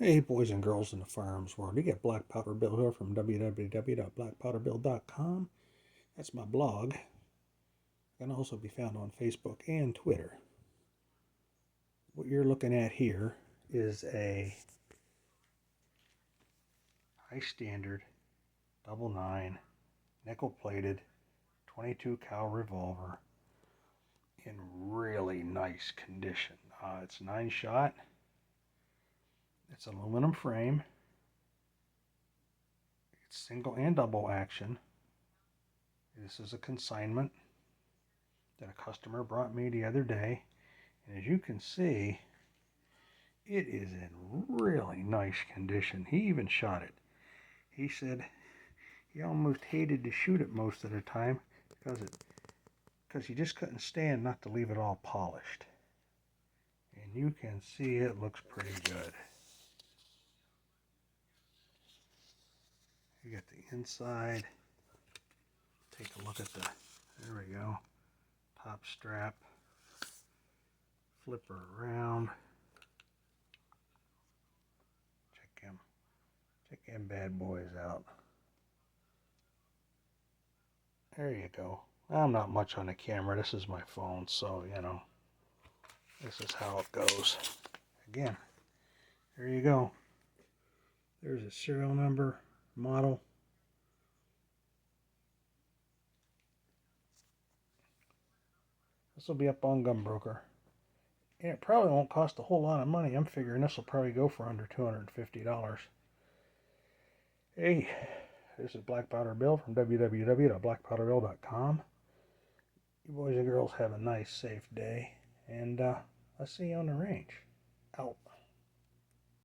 Hey boys and girls in the firearms world, you get Black Powder Bill here from www.blackpowderbill.com. That's my blog. It can also be found on Facebook and Twitter. What you're looking at here is a high standard double 9 nickel plated 22 cal revolver in really nice condition. It's 9-shot. It's aluminum frame. It's single and double action. This is a consignment that a customer brought me the other day, and as you can see, it is in really nice condition. He even shot it. He said he almost hated to shoot it most of the time because he just couldn't stand not to leave it all polished. And you can see it looks pretty good. You got the inside. Take a look at there we go, top strap. Flip her around. Check them bad boys out. There you go. I'm not much on the camera. This is my phone, so this is how it goes. Again, there you go. There's a serial number, model. This will be up on Gunbroker. And it probably won't cost a whole lot of money. I'm figuring this will probably go for under $250. Hey, this is Black Powder Bill from www.blackpowderbill.com. You boys and girls have a nice, safe day. And I'll see you on the range. Out.